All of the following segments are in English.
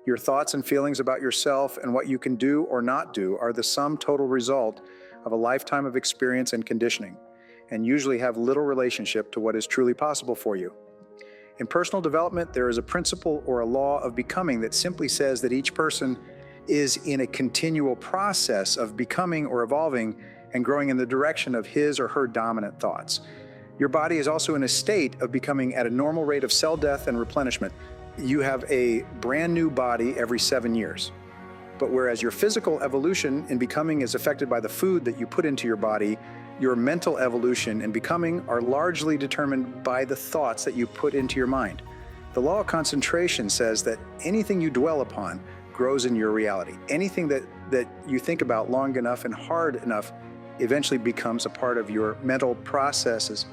Your thoughts and feelings about yourself and what you can do or not do are the sum total result of a lifetime of experience and conditioning, and usually have little relationship to what is truly possible for you. In personal development, there is a principle or a law of becoming that simply says that each person is in a continual process of becoming or evolving and growing in the direction of his or her dominant thoughts. Your body is also in a state of becoming at a normal rate of cell death and replenishment. You have a brand new body every 7 years. But whereas your physical evolution in becoming is affected by the food that you put into your body, your mental evolution and becoming are largely determined by the thoughts that you put into your mind. The law of concentration says that anything you dwell upon grows in your reality. Anything that you think about long enough and hard enough eventually becomes a part of your mental processes,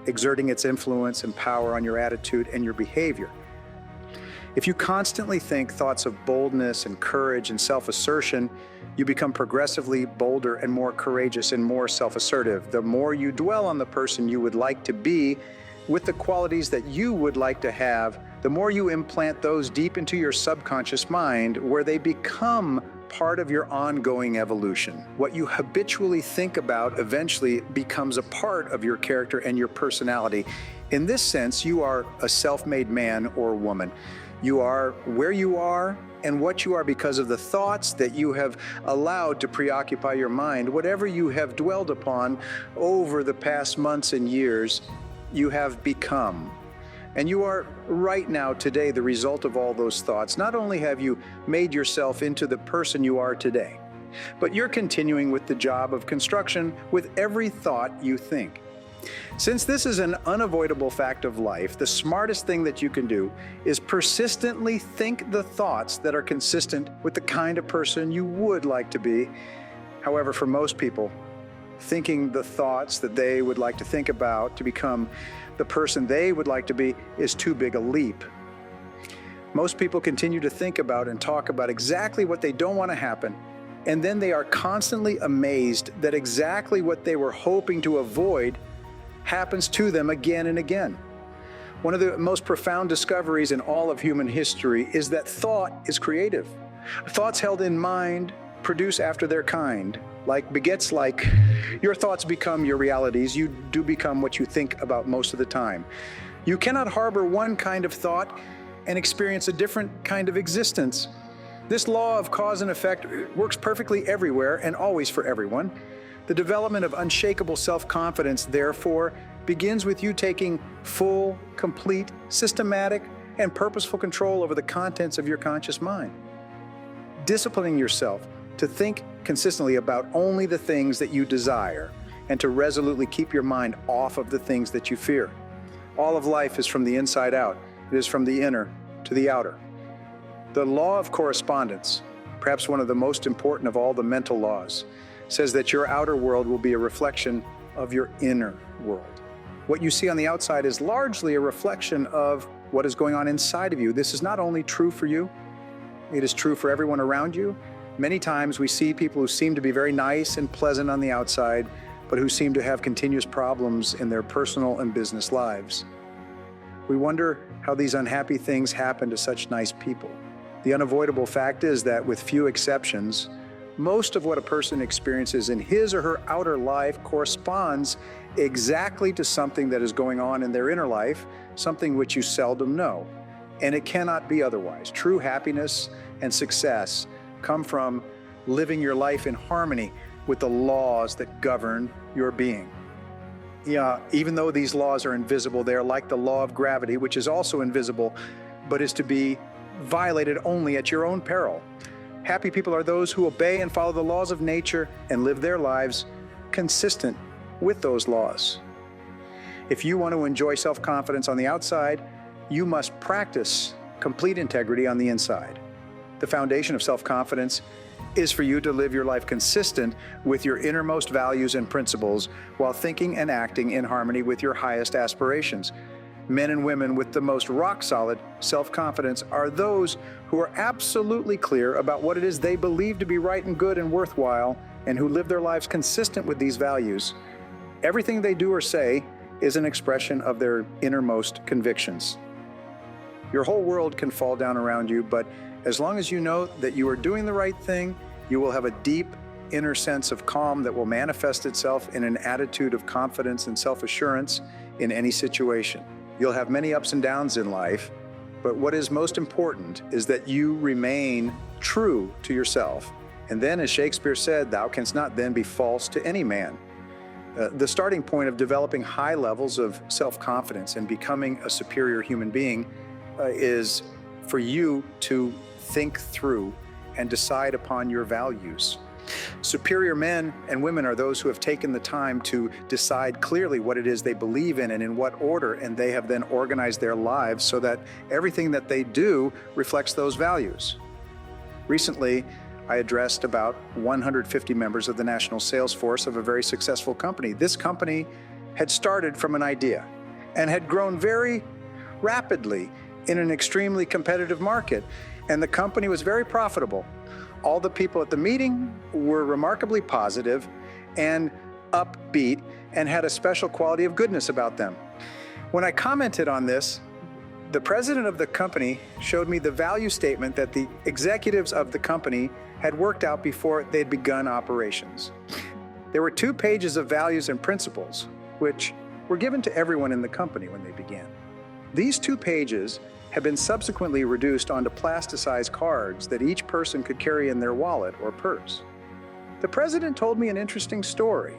exerting its influence and power on your attitude and your behavior. If you constantly think thoughts of boldness and courage and self-assertion, you become progressively bolder and more courageous and more self-assertive. The more you dwell on the person you would like to be with the qualities that you would like to have, the more you implant those deep into your subconscious mind where they become part of your ongoing evolution. What you habitually think about eventually becomes a part of your character and your personality. In this sense, you are a self-made man or woman. You are where you are and what you are because of the thoughts that you have allowed to preoccupy your mind. Whatever you have dwelled upon over the past months and years, you have become. And you are right now, today, the result of all those thoughts. Not only have you made yourself into the person you are today, but you're continuing with the job of construction with every thought you think. Since this is an unavoidable fact of life, the smartest thing that you can do is persistently think the thoughts that are consistent with the kind of person you would like to be. However, for most people, thinking the thoughts that they would like to think about to become the person they would like to be is too big a leap. Most people continue to think about and talk about exactly what they don't want to happen, and then they are constantly amazed that exactly what they were hoping to avoid happens to them again and again. One of the most profound discoveries in all of human history is that thought is creative. Thoughts held in mind produce after their kind. Like begets like. Your thoughts become your realities. You do become what you think about most of the time. You cannot harbor one kind of thought and experience a different kind of existence. This law of cause and effect works perfectly everywhere and always for everyone. The development of unshakable self-confidence, therefore, begins with you taking full, complete, systematic, and purposeful control over the contents of your conscious mind. Disciplining yourself to think consistently about only the things that you desire and to resolutely keep your mind off of the things that you fear. All of life is from the inside out. It is from the inner to the outer. The law of correspondence, perhaps one of the most important of all the mental laws, says that your outer world will be a reflection of your inner world. What you see on the outside is largely a reflection of what is going on inside of you. This is not only true for you, it is true for everyone around you. Many times we see people who seem to be very nice and pleasant on the outside, but who seem to have continuous problems in their personal and business lives. We wonder how these unhappy things happen to such nice people. The unavoidable fact is that, with few exceptions, most of what a person experiences in his or her outer life corresponds exactly to something that is going on in their inner life, something which you seldom know. And it cannot be otherwise. True happiness and success come from living your life in harmony with the laws that govern your being. Yeah, even though these laws are invisible, they are like the law of gravity, which is also invisible, but is to be violated only at your own peril. Happy people are those who obey and follow the laws of nature and live their lives consistent with those laws. If you want to enjoy self-confidence on the outside, you must practice complete integrity on the inside. The foundation of self-confidence is for you to live your life consistent with your innermost values and principles while thinking and acting in harmony with your highest aspirations. Men and women with the most rock-solid self-confidence are those who are absolutely clear about what it is they believe to be right and good and worthwhile, and who live their lives consistent with these values. Everything they do or say is an expression of their innermost convictions. Your whole world can fall down around you, but as long as you know that you are doing the right thing, you will have a deep inner sense of calm that will manifest itself in an attitude of confidence and self-assurance in any situation. You'll have many ups and downs in life, but what is most important is that you remain true to yourself. And then, as Shakespeare said, thou canst not then be false to any man. The starting point of developing high levels of self-confidence and becoming a superior human being is for you to think through and decide upon your values. Superior men and women are those who have taken the time to decide clearly what it is they believe in and in what order, and they have then organized their lives so that everything that they do reflects those values. Recently, I addressed about 150 members of the national sales force of a very successful company. This company had started from an idea and had grown very rapidly in an extremely competitive market, and the company was very profitable. All the people at the meeting were remarkably positive and upbeat and had a special quality of goodness about them. When I commented on this, the president of the company showed me the value statement that the executives of the company had worked out before they'd begun operations. There were 2 pages of values and principles, which were given to everyone in the company when they began. These 2 pages have been subsequently reduced onto plasticized cards that each person could carry in their wallet or purse. The president told me an interesting story.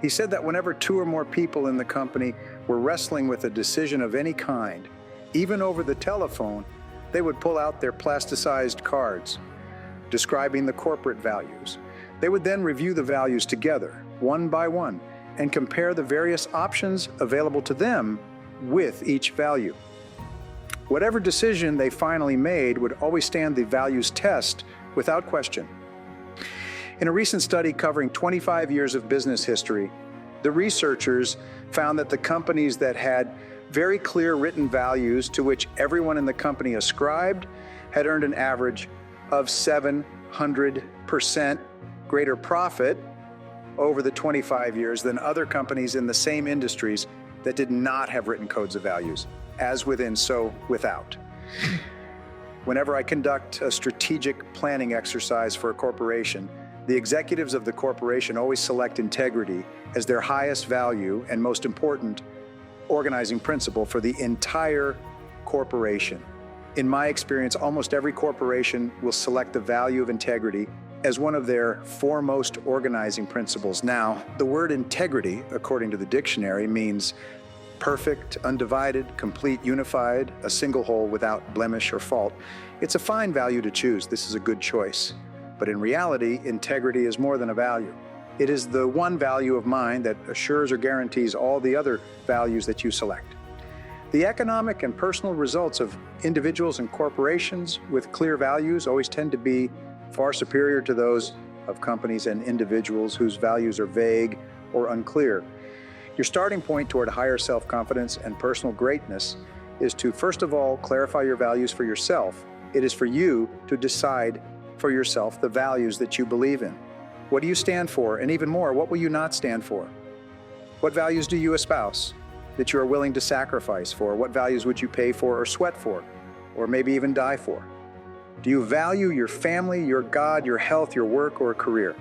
He said that whenever 2 or more people in the company were wrestling with a decision of any kind, even over the telephone, they would pull out their plasticized cards describing the corporate values. They would then review the values together, one by one, and compare the various options available to them with each value. Whatever decision they finally made would always stand the values test without question. In a recent study covering 25 years of business history, the researchers found that the companies that had very clear written values to which everyone in the company ascribed had earned an average of 700% greater profit over the 25 years than other companies in the same industries that did not have written codes of values. As within, so without. Whenever I conduct a strategic planning exercise for a corporation, the executives of the corporation always select integrity as their highest value and most important organizing principle for the entire corporation. In my experience, almost every corporation will select the value of integrity as one of their foremost organizing principles. Now, the word integrity, according to the dictionary, means perfect, undivided, complete, unified, a single whole without blemish or fault. It's a fine value to choose. This is a good choice. But in reality, integrity is more than a value. It is the one value of mine that assures or guarantees all the other values that you select. The economic and personal results of individuals and corporations with clear values always tend to be far superior to those of companies and individuals whose values are vague or unclear. Your starting point toward higher self-confidence and personal greatness is to, first of all, clarify your values for yourself. It is for you to decide for yourself the values that you believe in. What do you stand for? And even more, what will you not stand for? What values do you espouse that you are willing to sacrifice for? What values would you pay for or sweat for, or maybe even die for? Do you value your family, your God, your health, your work, or career?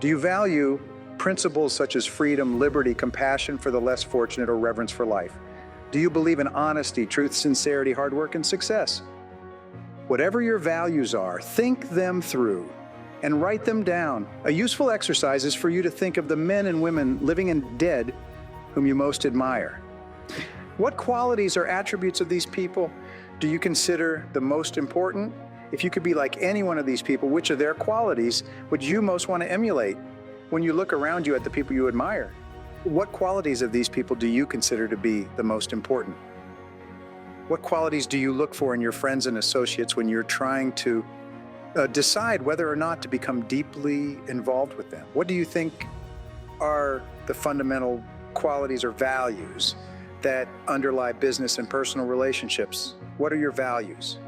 Do you value principles such as freedom, liberty, compassion for the less fortunate, or reverence for life? Do you believe in honesty, truth, sincerity, hard work, and success? Whatever your values are, think them through and write them down. A useful exercise is for you to think of the men and women, living and dead, whom you most admire. What qualities or attributes of these people do you consider the most important? If you could be like any one of these people, which of their qualities would you most want to emulate when you look around you at the people you admire? What qualities of these people do you consider to be the most important? What qualities do you look for in your friends and associates when you're trying to decide whether or not to become deeply involved with them? What do you think are the fundamental qualities or values that underlie business and personal relationships? What are your values?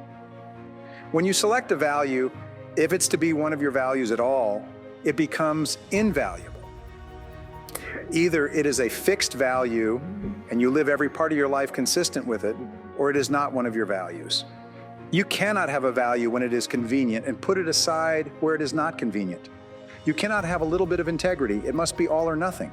When you select a value, if it's to be one of your values at all, it becomes invaluable. Either it is a fixed value and you live every part of your life consistent with it, or it is not one of your values. You cannot have a value when it is convenient and put it aside where it is not convenient. You cannot have a little bit of integrity. It must be all or nothing.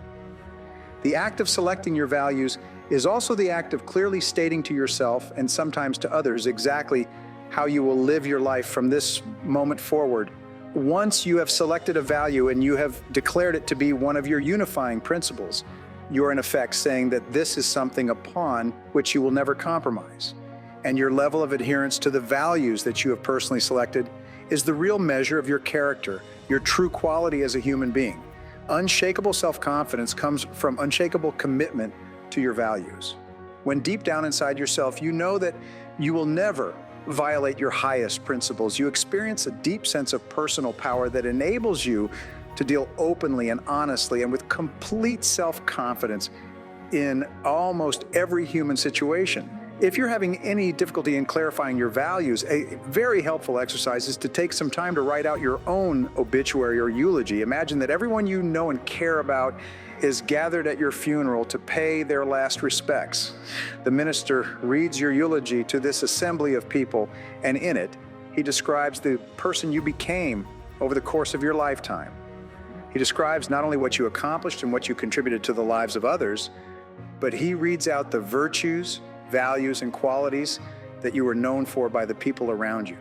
The act of selecting your values is also the act of clearly stating to yourself and sometimes to others exactly how you will live your life from this moment forward. Once you have selected a value and you have declared it to be one of your unifying principles, you're in effect saying that this is something upon which you will never compromise. And your level of adherence to the values that you have personally selected is the real measure of your character, your true quality as a human being. Unshakable self-confidence comes from unshakable commitment to your values. When deep down inside yourself, you know that you will never violate your highest principles, you experience a deep sense of personal power that enables you to deal openly and honestly and with complete self-confidence in almost every human situation. If you're having any difficulty in clarifying your values, a very helpful exercise is to take some time to write out your own obituary or eulogy. Imagine that everyone you know and care about is gathered at your funeral to pay their last respects. The minister reads your eulogy to this assembly of people, and in it, he describes the person you became over the course of your lifetime. He describes not only what you accomplished and what you contributed to the lives of others, but he reads out the virtues, values, and qualities that you were known for by the people around you.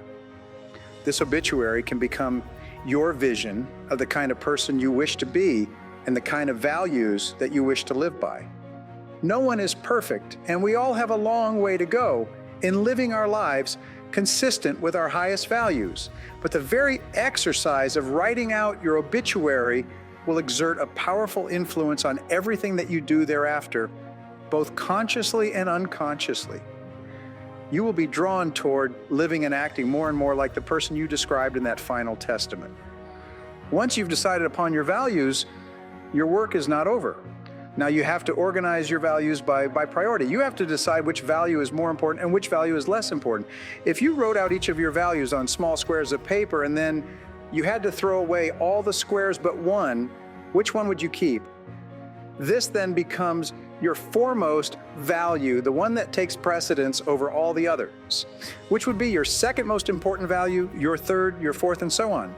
This obituary can become your vision of the kind of person you wish to be and the kind of values that you wish to live by. No one is perfect, and we all have a long way to go in living our lives consistent with our highest values. But the very exercise of writing out your obituary will exert a powerful influence on everything that you do thereafter, both consciously and unconsciously. You will be drawn toward living and acting more and more like the person you described in that final testament. Once you've decided upon your values, your work is not over. Now you have to organize your values by priority. You have to decide which value is more important and which value is less important. If you wrote out each of your values on small squares of paper and then you had to throw away all the squares but one, which one would you keep? This then becomes your foremost value, the one that takes precedence over all the others. Which would be your second most important value, your third, your fourth, and so on.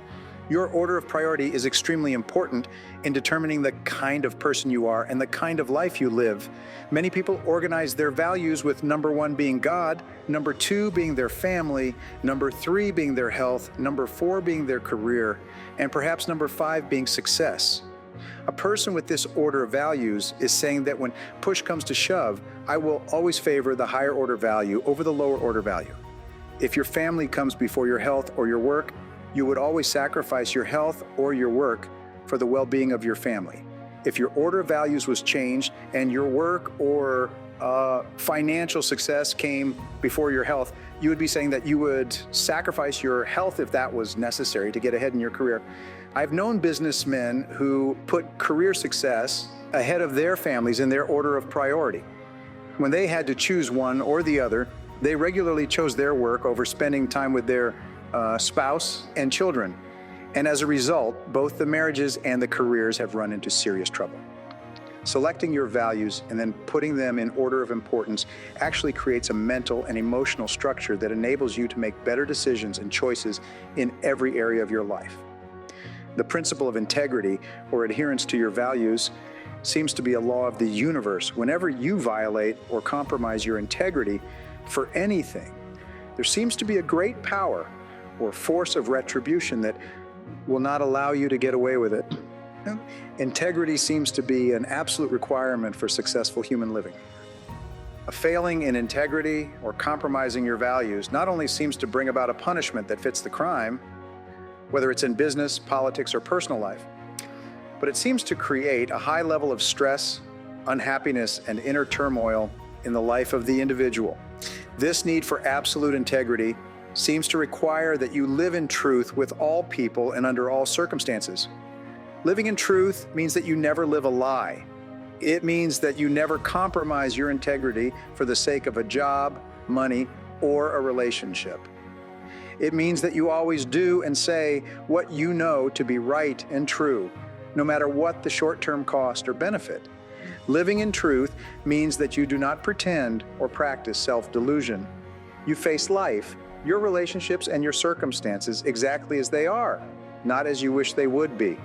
Your order of priority is extremely important in determining the kind of person you are and the kind of life you live. Many people organize their values with number 1 being God, number 2 being their family, number 3 being their health, number 4 being their career, and perhaps number 5 being success. A person with this order of values is saying that when push comes to shove, I will always favor the higher order value over the lower order value. If your family comes before your health or your work, you would always sacrifice your health or your work for the well-being of your family. If your order of values was changed and your work or financial success came before your health, you would be saying that you would sacrifice your health if that was necessary to get ahead in your career. I've known businessmen who put career success ahead of their families in their order of priority. When they had to choose one or the other, they regularly chose their work over spending time with their spouse and children. And as a result, both the marriages and the careers have run into serious trouble. Selecting your values and then putting them in order of importance actually creates a mental and emotional structure that enables you to make better decisions and choices in every area of your life. The principle of integrity or adherence to your values seems to be a law of the universe. Whenever you violate or compromise your integrity for anything, there seems to be a great power or force of retribution that will not allow you to get away with it. Integrity seems to be an absolute requirement for successful human living. A failing in integrity or compromising your values not only seems to bring about a punishment that fits the crime, whether it's in business, politics, or personal life, but it seems to create a high level of stress, unhappiness, and inner turmoil in the life of the individual. This need for absolute integrity seems to require that you live in truth with all people and under all circumstances. Living in truth means that you never live a lie. It means that you never compromise your integrity for the sake of a job, money, or a relationship. It means that you always do and say what you know to be right and true, no matter what the short-term cost or benefit. Living in truth means that you do not pretend or practice self-delusion. You face life, your relationships, and your circumstances exactly as they are, not as you wish they would be.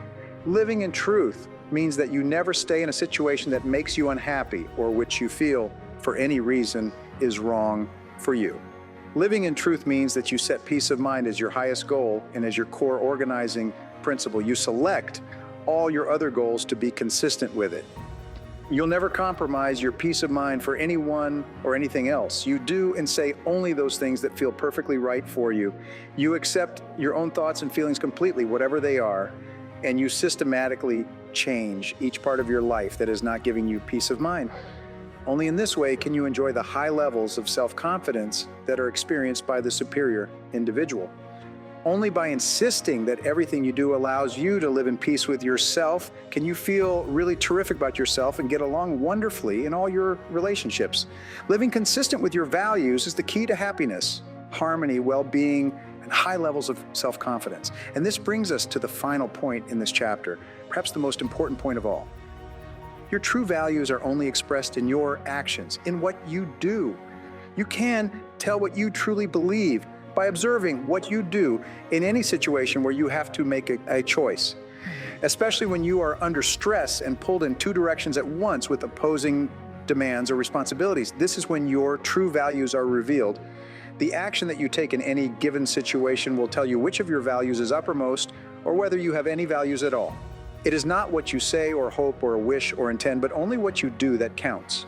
Living in truth means that you never stay in a situation that makes you unhappy or which you feel, for any reason, is wrong for you. Living in truth means that you set peace of mind as your highest goal and as your core organizing principle. You select all your other goals to be consistent with it. You'll never compromise your peace of mind for anyone or anything else. You do and say only those things that feel perfectly right for you. You accept your own thoughts and feelings completely, whatever they are, and you systematically change each part of your life that is not giving you peace of mind. Only in this way can you enjoy the high levels of self-confidence that are experienced by the superior individual. Only by insisting that everything you do allows you to live in peace with yourself can you feel really terrific about yourself and get along wonderfully in all your relationships. Living consistent with your values is the key to happiness, harmony, well-being, and high levels of self-confidence. And this brings us to the final point in this chapter, perhaps the most important point of all. Your true values are only expressed in your actions, in what you do. You can tell what you truly believe by observing what you do in any situation where you have to make a choice, especially when you are under stress and pulled in two directions at once with opposing demands or responsibilities. This is when your true values are revealed. The action that you take in any given situation will tell you which of your values is uppermost or whether you have any values at all. It is not what you say or hope or wish or intend, but only what you do that counts.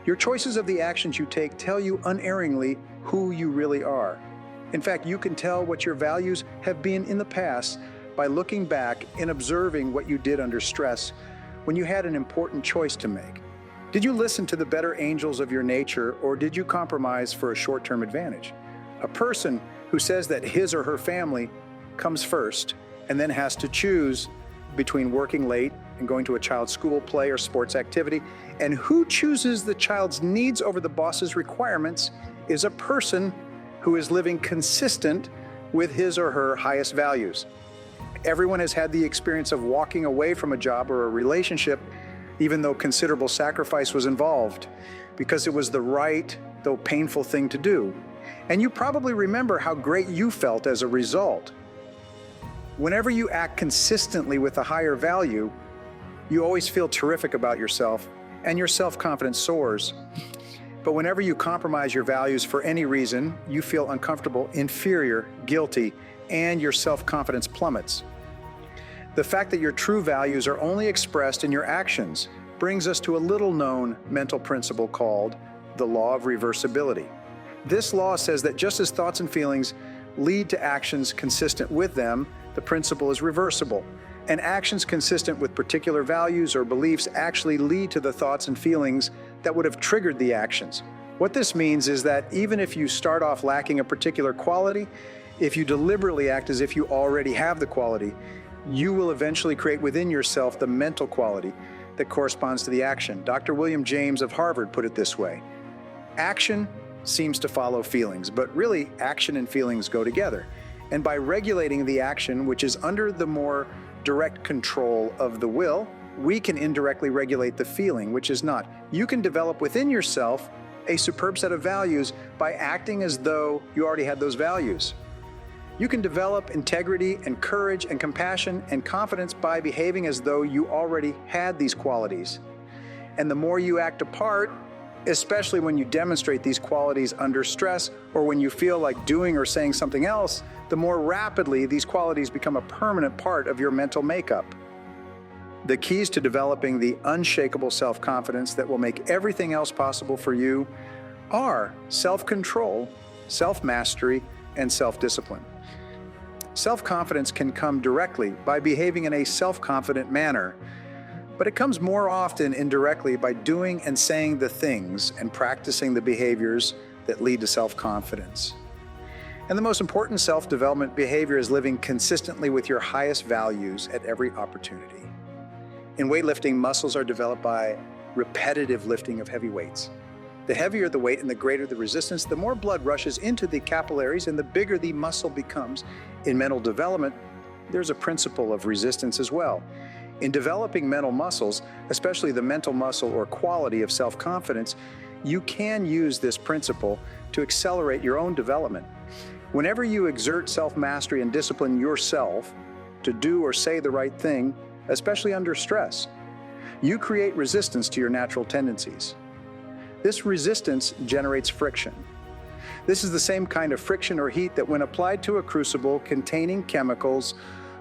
Your choices of the actions you take tell you unerringly who you really are. In fact, you can tell what your values have been in the past by looking back and observing what you did under stress when you had an important choice to make. Did you listen to the better angels of your nature, or did you compromise for a short-term advantage? A person who says that his or her family comes first and then has to choose between working late and going to a child's school play or sports activity, and who chooses the child's needs over the boss's requirements is a person who is living consistent with his or her highest values. Everyone has had the experience of walking away from a job or a relationship, even though considerable sacrifice was involved, because it was the right, though painful thing to do. And you probably remember how great you felt as a result. Whenever you act consistently with a higher value, you always feel terrific about yourself, and your self-confidence soars. But whenever you compromise your values for any reason, you feel uncomfortable, inferior, guilty, and your self-confidence plummets. The fact that your true values are only expressed in your actions brings us to a little-known mental principle called the law of reversibility. This law says that just as thoughts and feelings lead to actions consistent with them, the principle is reversible. And actions consistent with particular values or beliefs actually lead to the thoughts and feelings that would have triggered the actions. What this means is that even if you start off lacking a particular quality, if you deliberately act as if you already have the quality, you will eventually create within yourself the mental quality that corresponds to the action. Dr. William James of Harvard put it this way: action seems to follow feelings, but really action and feelings go together. And by regulating the action, which is under the more direct control of the will, we can indirectly regulate the feeling, which is not. You can develop within yourself a superb set of values by acting as though you already had those values. You can develop integrity and courage and compassion and confidence by behaving as though you already had these qualities. And the more you act apart, especially when you demonstrate these qualities under stress or when you feel like doing or saying something else, the more rapidly these qualities become a permanent part of your mental makeup. The keys to developing the unshakable self-confidence that will make everything else possible for you are self-control, self-mastery, and self-discipline. Self-confidence can come directly by behaving in a self-confident manner, but it comes more often indirectly by doing and saying the things and practicing the behaviors that lead to self-confidence. And the most important self-development behavior is living consistently with your highest values at every opportunity. In weightlifting, muscles are developed by repetitive lifting of heavy weights. The heavier the weight and the greater the resistance, the more blood rushes into the capillaries and the bigger the muscle becomes. In mental development, there's a principle of resistance as well. In developing mental muscles, especially the mental muscle or quality of self-confidence, you can use this principle to accelerate your own development. Whenever you exert self-mastery and discipline yourself to do or say the right thing, especially under stress, you create resistance to your natural tendencies. This resistance generates friction. This is the same kind of friction or heat that, when applied to a crucible containing chemicals,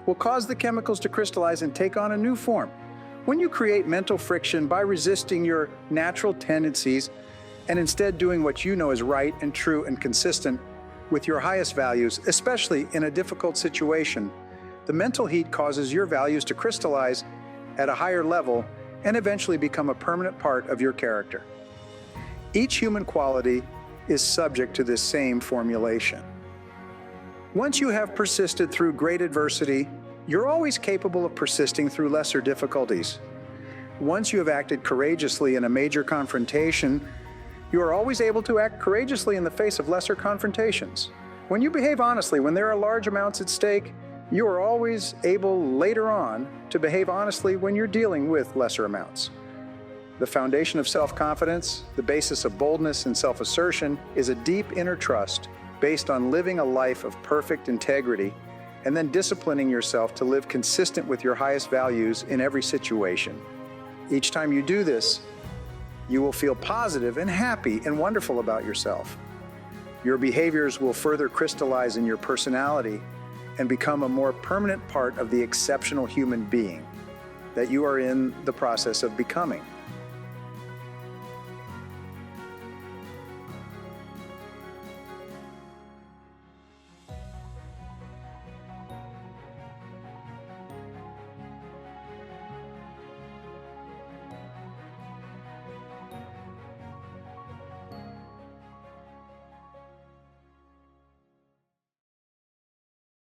will cause the chemicals to crystallize and take on a new form. When you create mental friction by resisting your natural tendencies and instead doing what you know is right and true and consistent with your highest values, especially in a difficult situation, the mental heat causes your values to crystallize at a higher level and eventually become a permanent part of your character. Each human quality is subject to this same formulation. Once you have persisted through great adversity, you're always capable of persisting through lesser difficulties. Once you have acted courageously in a major confrontation, you are always able to act courageously in the face of lesser confrontations. When you behave honestly, when there are large amounts at stake, you are always able later on to behave honestly when you're dealing with lesser amounts. The foundation of self-confidence, the basis of boldness and self-assertion, is a deep inner trust based on living a life of perfect integrity and then disciplining yourself to live consistent with your highest values in every situation. Each time you do this, you will feel positive and happy and wonderful about yourself. Your behaviors will further crystallize in your personality and become a more permanent part of the exceptional human being that you are in the process of becoming.